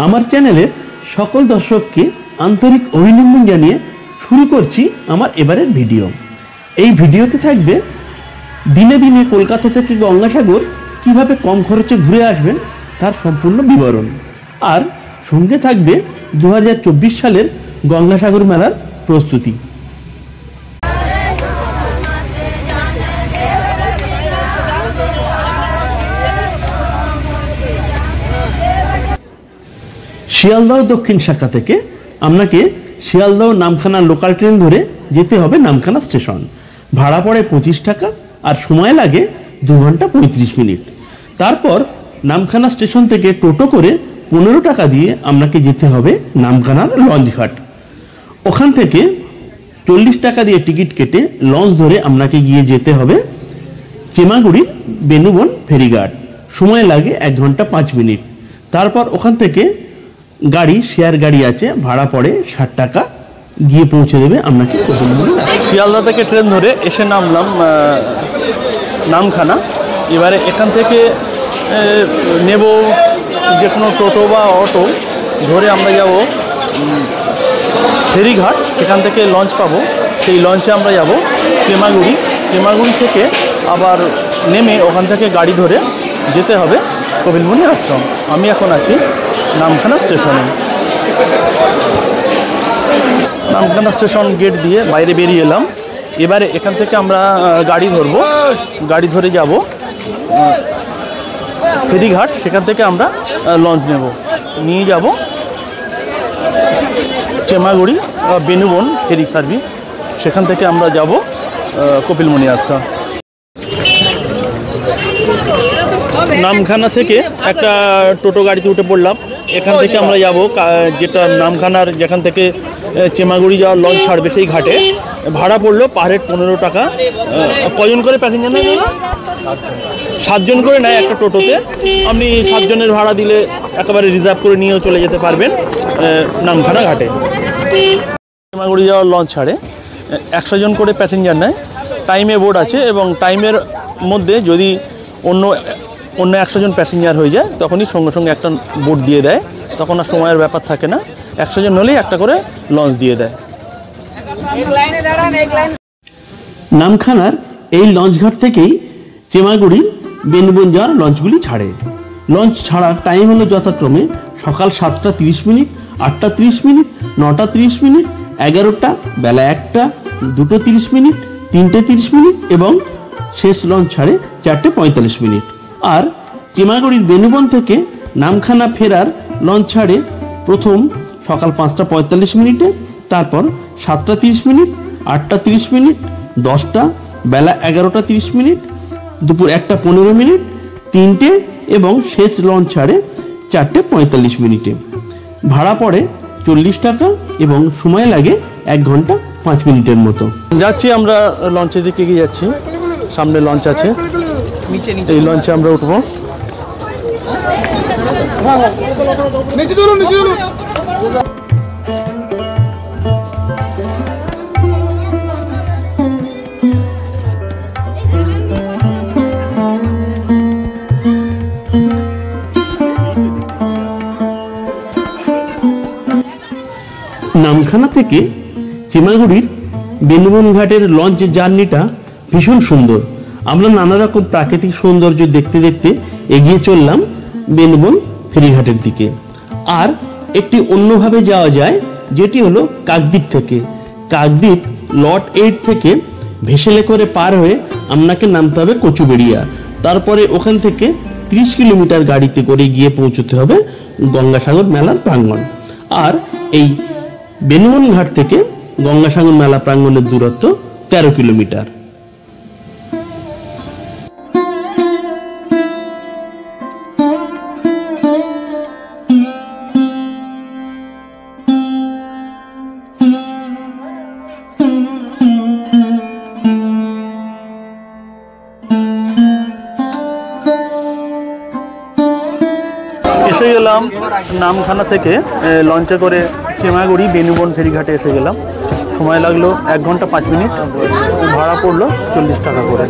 আমার চ্যানেলের সকল দর্শককে আন্তরিক অভিনন্দন জানিয়ে শুরু করছি আমার এবারের ভিডিও। এই ভিডিওতে থাকবে দিনে দিনে কলকাতা থেকে গঙ্গাসাগর কিভাবে কম খরচে ঘুরে আসবেন তার সম্পূর্ণ বিবরণ, আর সঙ্গে থাকবে 2024 সালের গঙ্গাসাগর মেলার প্রস্তুতি। শিয়ালদহ দক্ষিণ শাখা থেকে আপনাকে শিয়ালদহ নামখানা লোকাল ট্রেন ধরে যেতে হবে নামখানা স্টেশন। ভাড়া পড়ে 25 টাকা আর সময় লাগে 2 ঘন্টা 35 মিনিট। তারপর নামখানা স্টেশন থেকে টোটো করে 15 টাকা দিয়ে আপনাকে যেতে হবে নামখানার লঞ্চঘাট। ওখান থেকে 40 টাকা দিয়ে টিকিট কেটে লঞ্চ ধরে আপনাকে গিয়ে যেতে হবে চেমাগুড়ির বেনুবন ফেরিঘাট। সময় লাগে 1 ঘন্টা 5 মিনিট। তারপর ওখান থেকে গাড়ি, শেয়ার গাড়ি আছে, ভাড়া পড়ে 60 টাকা, গিয়ে পৌঁছে দেবে আপনাকে শিয়ালদা থেকে ট্রেন ধরে এসে নামলাম নামখানা। এবারে এখান থেকে নেব যে কোনো টোটো বা অটো ধরে আমরা যাব ফেরিঘাট। সেখান থেকে লঞ্চ পাবো, সেই লঞ্চে আমরা যাব চেমাগুড়ি। চেমাগুড়ি থেকে আবার নেমে ওখান থেকে গাড়ি ধরে যেতে হবে কপিলমুনি আশ্রম। আমি এখন আছি নামখানা স্টেশনে। নামখানা স্টেশন গেট দিয়ে বাইরে বেরিয়ে এলাম। এবারে এখান থেকে আমরা গাড়ি ধরবো, গাড়ি ধরে যাব ফেরিঘাট। সেখান থেকে আমরা লঞ্চ নেব, নিয়ে যাব চেমাগুড়ি বেনুবন ফেরি সার্ভিস। সেখান থেকে আমরা যাব কপিলমুনি আশ্রম। নামখানা থেকে একটা টোটো গাড়িতে উঠে পড়লাম। এখান থেকে আমরা যাব যেটা নামখানার যেখান থেকে চেমাগুড়ি যাওয়ার লঞ্চ ছাড়বে সেই ঘাটে। ভাড়া পড়লো পার হেড 15 টাকা। কজন করে প্যাসেঞ্জার নেয় দাদা? 7 জন করে নেয় একটা টোটোতে। আপনি 7 জনের ভাড়া দিলে একেবারে রিজার্ভ করে নিয়েও চলে যেতে পারবেন নামখানা ঘাটে। চেমাগুড়ি যাওয়ার লঞ্চ ছাড়ে 100 জন করে প্যাসেঞ্জার নেয়। টাইমে বোর্ড আছে এবং টাইমের মধ্যে যদি অন্য 100 জন প্যাসেঞ্জার হয়ে যায় তখনই সঙ্গে সঙ্গে একটা বোট দিয়ে দেয়, তখন আর সময়ের ব্যাপার থাকে না। 100 জন হলেই একটা করে লঞ্চ দিয়ে দেয়। নামখানার এই লঞ্চঘাট থেকেই চেমাগুড়ির বেনুবন যাওয়ার লঞ্চগুলি ছাড়ে। লঞ্চ ছাড়ার টাইম হলো যথাক্রমে সকাল 7টা 30 মিনিট, 8টা 30 মিনিট, 9টা 30 মিনিট, 11টা, বেলা 1টা, 2টো 30 মিনিট, 3টে 30 মিনিট এবং শেষ লঞ্চ ছাড়ে 4টে 45 মিনিট। আর চেমাগুড়ির বেনুবন থেকে নামখানা ফেরার লঞ্চ ছাড়ে প্রথম সকাল 5টা 45 মিনিটে, তারপর 7টা 30 মিনিট, 8টা 30 মিনিট, 10টা, বেলা 11টা 30 মিনিট, দুপুর 1টা 15 মিনিট, 3টে এবং শেষ লঞ্চ ছাড়ে 4টে 45 মিনিটে। ভাড়া পড়ে 40 টাকা এবং সময় লাগে 1 ঘন্টা 5 মিনিটের মতো। যাচ্ছি আমরা লঞ্চের দিকে এগিয়ে যাচ্ছি। সামনে লঞ্চ আছে, এই লঞ্চে আমরা উঠবো। নামখানা থেকে চেমাগুড়ির বেনুবন ঘাটের লঞ্চ জার্নিটা ভীষণ সুন্দর। আমরা নানা রকম প্রাকৃতিক সৌন্দর্য দেখতে দেখতে এগিয়ে চললাম বেনুবন ফেরিঘাটের দিকে। আর একটি অন্যভাবে যাওয়া যায়, যেটি হলো কাকদ্বীপ থেকে। কাকদ্বীপ লট 8 থেকে ভেসেলে করে পার হয়ে আপনাকে নামতে হবে কচুবেড়িয়া। তারপরে ওখান থেকে 30 কিলোমিটার গাড়িতে করে গিয়ে পৌঁছতে হবে গঙ্গাসাগর মেলার প্রাঙ্গণ। আর এই বেনুবন ঘাট থেকে গঙ্গাসাগর মেলা প্রাঙ্গণের দূরত্ব 13 কিলোমিটার। এসে গেলাম নামখানা থেকে লঞ্চে করে চেমাগুড়ি বেনুবন ফেরিঘাটে এসে গেলাম। সময় লাগলো 1 ঘন্টা 5 মিনিট। ভাড়া পড়লো 40 টাকা করে।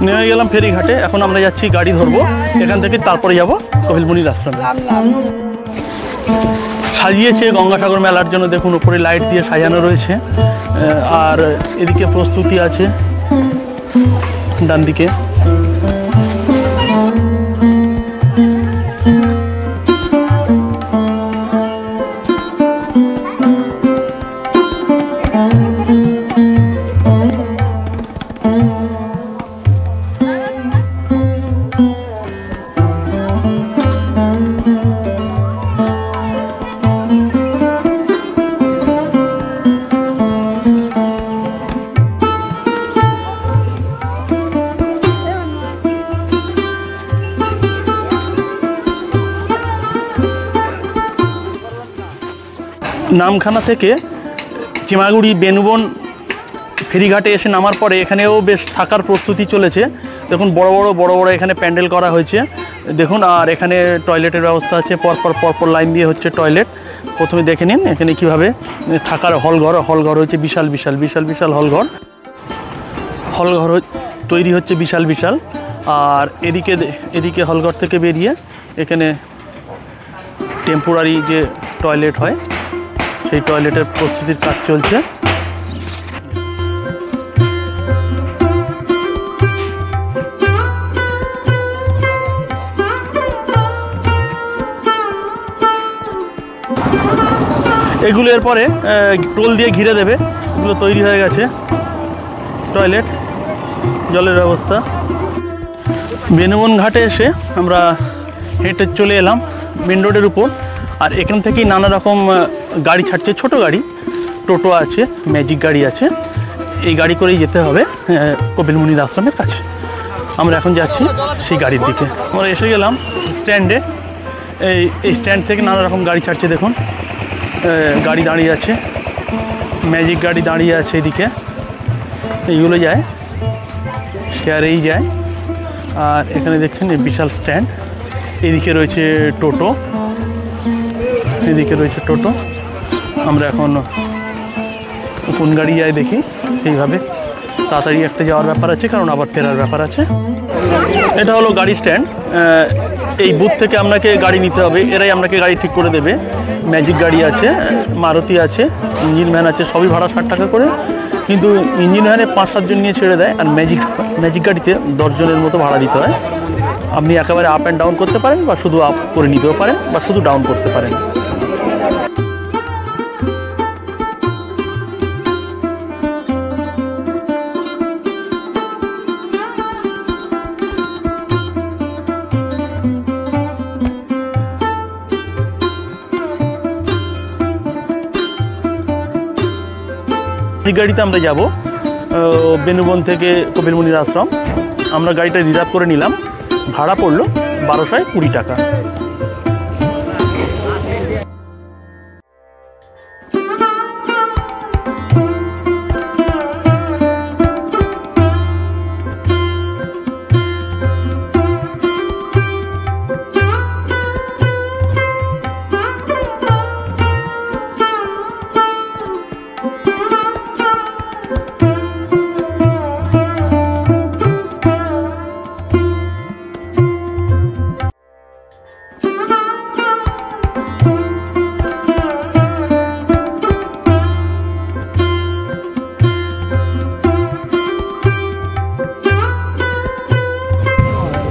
নেমে গেলাম ফেরিঘাটে। এখন আমরা যাচ্ছি গাড়ি ধরবো এখান থেকে, তারপরে যাব কপিলমুনির আশ্রমে। সাজিয়েছে গঙ্গাসাগর মেলার জন্য, দেখুন উপরে লাইট দিয়ে সাজানো রয়েছে। আর এদিকে প্রস্তুতি আছে ডান দিকে। নামখানা থেকে চিমাগুড়ি বেনুবন ফেরিঘাটে এসে নামার পরে এখানেও বেশ থাকার প্রস্তুতি চলেছে। দেখুন বড় বড় এখানে প্যান্ডেল করা হয়েছে দেখুন। আর এখানে টয়লেটের ব্যবস্থা আছে, পরপর লাইন দিয়ে হচ্ছে টয়লেট। প্রথমে দেখে নিন এখানে কীভাবে থাকার হলঘর হচ্ছে, বিশাল হলঘর তৈরি হচ্ছে বিশাল। আর এদিকে হলঘর থেকে বেরিয়ে এখানে টেম্পোরারি যে টয়লেট হয় সেই টয়লেটের প্রস্তুতির কাজ চলছে। এগুলো এরপরে টোল দিয়ে ঘিরে দেবে। এগুলো তৈরি হয়ে গেছে টয়লেট, জলের ব্যবস্থা। বেনুবন ঘাটে এসে আমরা হেঁটে চলে এলাম মেন রোডের উপর। আর এখান থেকেই নানা রকম গাড়ি ছাড়ছে, ছোট গাড়ি, টোটো আছে, ম্যাজিক গাড়ি আছে। এই গাড়ি করেই যেতে হবে কপিলমুনির আশ্রমের কাছে। আমরা এখন যাচ্ছি সেই গাড়ির দিকে। আমরা এসে গেলাম স্ট্যান্ডে। এই স্ট্যান্ড থেকে নানা রকম গাড়ি ছাড়ছে দেখুন। গাড়ি দাঁড়িয়ে আছে, ম্যাজিক গাড়ি দাঁড়িয়ে আছে এদিকে। এইগুলো যায়, শেয়ারেই যায়। আর এখানে দেখছেন এই বিশাল স্ট্যান্ড। এদিকে রয়েছে টোটো, আমরা এখন কোন গাড়ি যায় দেখি। সেইভাবে তাড়াতাড়ি একটা যাওয়ার ব্যাপার আছে, কারণ আবার ফেরার ব্যাপার আছে। এটা হলো গাড়ি স্ট্যান্ড। এই বুথ থেকে আপনাকে গাড়ি নিতে হবে, এরাই আপনাকে গাড়ি ঠিক করে দেবে। ম্যাজিক গাড়ি আছে, মারুতি আছে, ইঞ্জিন ভ্যান আছে, সবই ভাড়া 60 টাকা করে। কিন্তু ইঞ্জিন ভ্যানে 5-7 জন নিয়ে ছেড়ে দেয়। আর ম্যাজিক গাড়িতে 10 জনের মতো ভাড়া দিতে হয়। আপনি একেবারে আপ অ্যান্ড ডাউন করতে পারেন, বা শুধু আপ করে নিতেও পারেন, বা শুধু ডাউন করতে পারেন। গাড়িতে আমরা যাব বেনুবন থেকে কপিলমুনির আশ্রম। আমরা গাড়িটা রিজার্ভ করে নিলাম, ভাড়া পড়লো 1220 টাকা।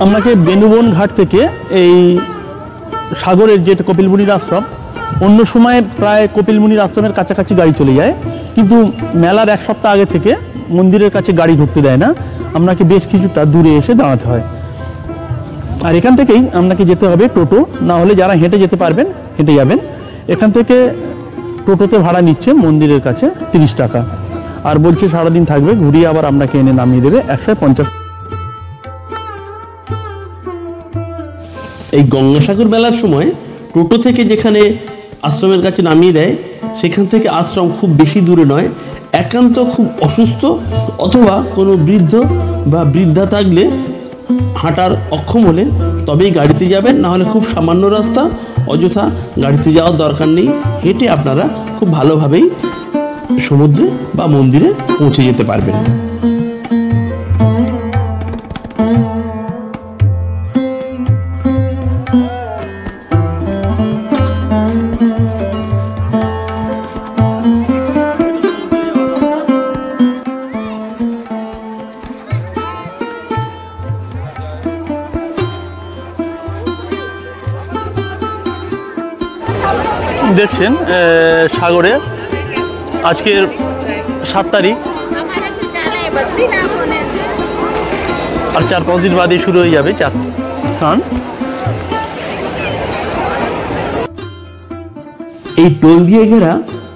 আপনাকে বেনুবন ঘাট থেকে এই সাগরের যেটা কপিলমুনির আশ্রম, অন্য সময় প্রায় কপিলমুনির আশ্রমের কাছাকাছি গাড়ি চলে যায়, কিন্তু মেলার 1 সপ্তাহ আগে থেকে মন্দিরের কাছে গাড়ি ঢুকতে দেয় না। আপনাকে বেশ কিছুটা দূরে এসে দাঁড়াতে হয়। আর এখান থেকেই আপনাকে যেতে হবে টোটো, না হলে যারা হেঁটে যেতে পারবেন হেঁটে যাবেন। এখান থেকে টোটোতে ভাড়া নিচ্ছে মন্দিরের কাছে 30 টাকা। আর বলছে সারাদিন থাকবে, ঘুরিয়ে আবার আপনাকে এনে নামিয়ে দেবে 150। এই গঙ্গাসাগর মেলার সময় টোটো থেকে যেখানে আশ্রমের কাছে নামিয়ে দেয়, সেখান থেকে আশ্রম খুব বেশি দূরে নয়। একান্ত খুব অসুস্থ অথবা কোনো বৃদ্ধ বা বৃদ্ধা থাকলে, হাঁটার অক্ষম হলে তবেই গাড়িতে যাবেন, না হলে খুব সামান্য রাস্তা, অযথা গাড়িতে যাওয়ার দরকার নেই। হেঁটে আপনারা খুব ভালোভাবেই সমুদ্রে বা মন্দিরে পৌঁছে যেতে পারবেন। দেখছেন সাগরে আজকের 7 তারিখ, আর 4-5 দিন বাদে শুরু হয়ে যাবে স্নান। এই টোল দিয়ে ঘেরা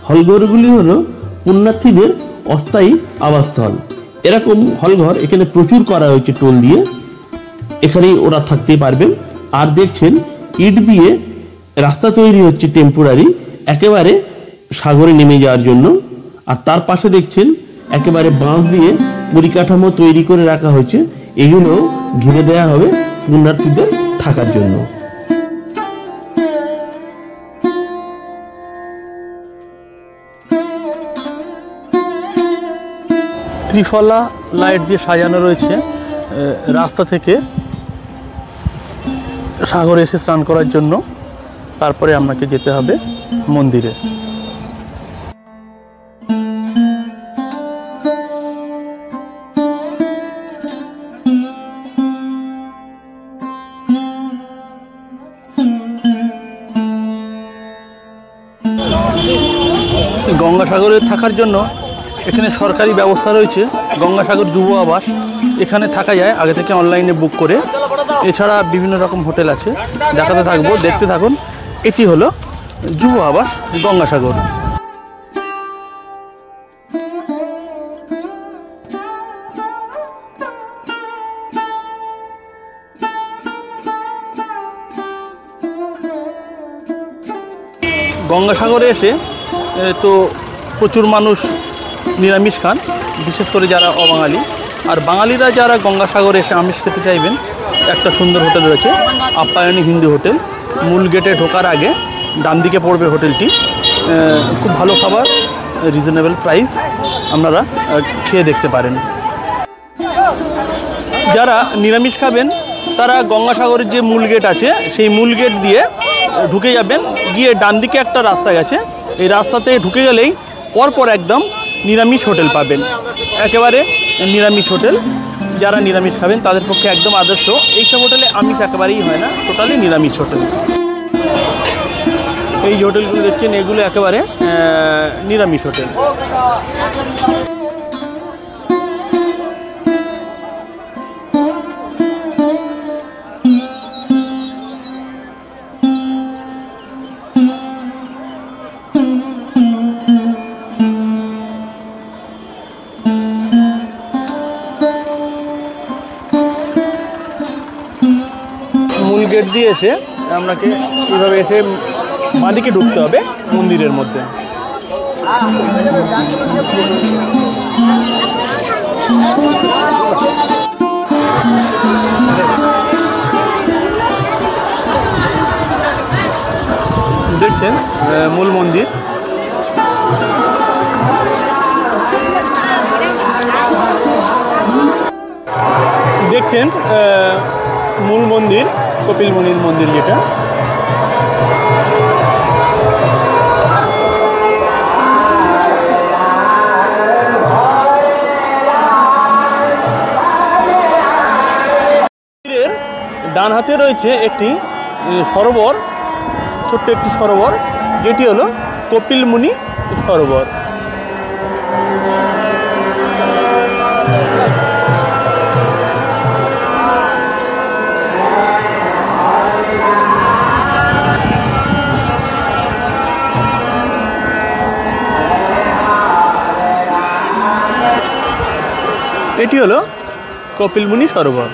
হলঘরগুলি হলো পুণ্যার্থীদের অস্থায়ী আবাসস্থল। এরকম হলঘর এখানে প্রচুর করা হয়েছে টোল দিয়ে, এখানেই ওরা থাকতে পারবেন। আর দেখছেন ইট দিয়ে রাস্তা তৈরি হচ্ছে টেম্পোরারি, একেবারে সাগরে নেমে যাওয়ার জন্য। আর তার পাশে দেখছেন একেবারে বাঁশ দিয়ে পরিকাঠামো তৈরি করে রাখা হয়েছে, এগুলো ঘিরে দেওয়া হবে পুণ্যার্থীদের থাকার জন্য। ত্রিফলা লাইট দিয়ে সাজানো রয়েছে রাস্তা থেকে সাগরে এসে স্নান করার জন্য। তারপরে আপনাকে যেতে হবে মন্দিরে। গঙ্গাসাগরে থাকার জন্য এখানে সরকারি ব্যবস্থা রয়েছে, গঙ্গাসাগর যুব আবাস। এখানে থাকা যায় আগে থেকে অনলাইনে বুক করে। এছাড়া বিভিন্ন রকম হোটেল আছে, দেখাতে থাকবো, দেখতে থাকুন। এটি হলো যুব আবাস গঙ্গাসাগর। গঙ্গাসাগরে এসে তো প্রচুর মানুষ নিরামিষ খান, বিশেষ করে যারা অবাঙালি। আর বাঙালিরা যারা গঙ্গাসাগরে এসে আমিষ খেতে চাইবেন, একটা সুন্দর হোটেল রয়েছে আপ্যায়নী হিন্দু হোটেল। মূল গেটে ঢোকার আগে ডান দিকে পড়বে হোটেলটি। খুব ভালো খাবার, রিজনেবল প্রাইস, আপনারা খেয়ে দেখতে পারেন। যারা নিরামিষ খাবেন তারা গঙ্গাসাগরের যে মূল গেট আছে সেই মূল গেট দিয়ে ঢুকে যাবেন, গিয়ে ডান দিকে একটা রাস্তা গেছে, এই রাস্তাতে ঢুকে গেলেই পরপর একদম নিরামিষ হোটেল পাবেন। একেবারে নিরামিষ হোটেল, যারা নিরামিষ খাবেন তাদের পক্ষে একদম আদর্শ। এইসব হোটেলে আমিষ একেবারেই হয় না, টোটালি নিরামিষ হোটেল। এই যে হোটেলগুলো দেখছেন এগুলো একেবারে নিরামিষ হোটেল। মূল গেট দিয়ে এসে আপনাকে এইভাবে এসে বাঁদিকে ঢুকতে হবে মন্দিরের মধ্যে। দেখছেন মূল মন্দির। দেখছেন মূল মন্দির, কপিল মুনির মন্দির যেটা। ডান হাতে রয়েছে একটি সরোবর, ছোট্ট একটি সরোবর, যেটি হলো কপিল মুনি সরোবর। এটি হলো কপিল মুনি সরোবর।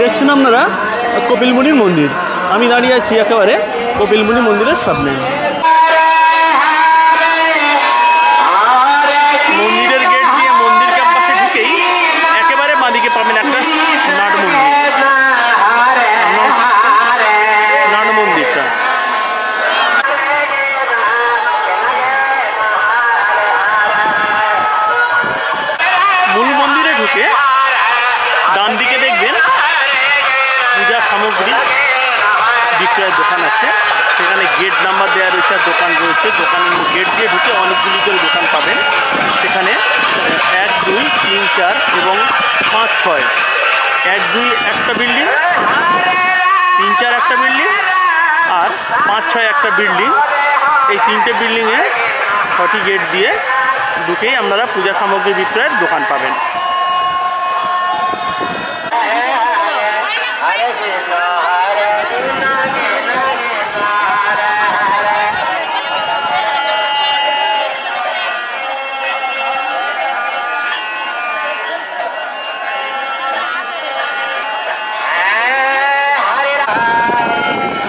দেখছেন আপনারা কপিল মুনির মন্দির। আমি দাঁড়িয়ে আছি একেবারে কপিল মুনি মন্দিরের সামনে। মন্দিরের গেট দিয়ে মন্দির ক্যাম্পাসে ঢুকেই একেবারে বাঁদিকে পাবেন একটা নাট মন্দির, নাট মন্দিরটা। ঢুকে ডান দিকে দেখবেন পূজা সামগ্রী বিক্রয়ের দোকান আছে। সেখানে গেট নাম্বার দেওয়া রয়েছে, আর দোকান রয়েছে। দোকানের গেট দিয়ে ঢুকে অনেকগুলি করে দোকান পাবেন। সেখানে 1, 2, 3, 4 এবং 5, 6, 1, 2 একটা বিল্ডিং, 3, 4 একটা বিল্ডিং, আর 5, 6 একটা বিল্ডিং। এই 3টে বিল্ডিংয়ে 6টি গেট দিয়ে ঢুকেই আপনারা পূজা সামগ্রী বিক্রয়ের দোকান পাবেন।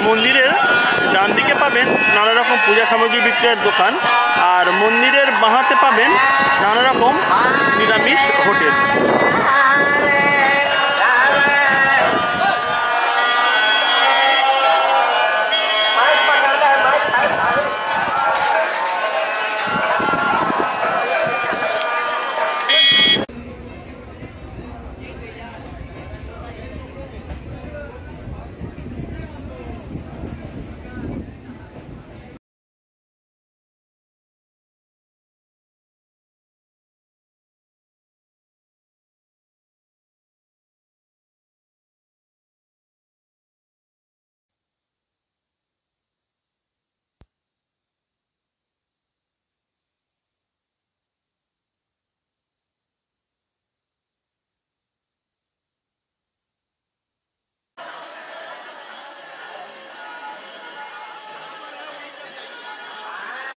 মন্দিরের ডান দিকে পাবেন নানা রকম পূজা সামগ্রী বিক্রয়ের দোকান, আর মন্দিরের বাঁ হাতে পাবেন নানা রকম নিরামিষ হোটেল।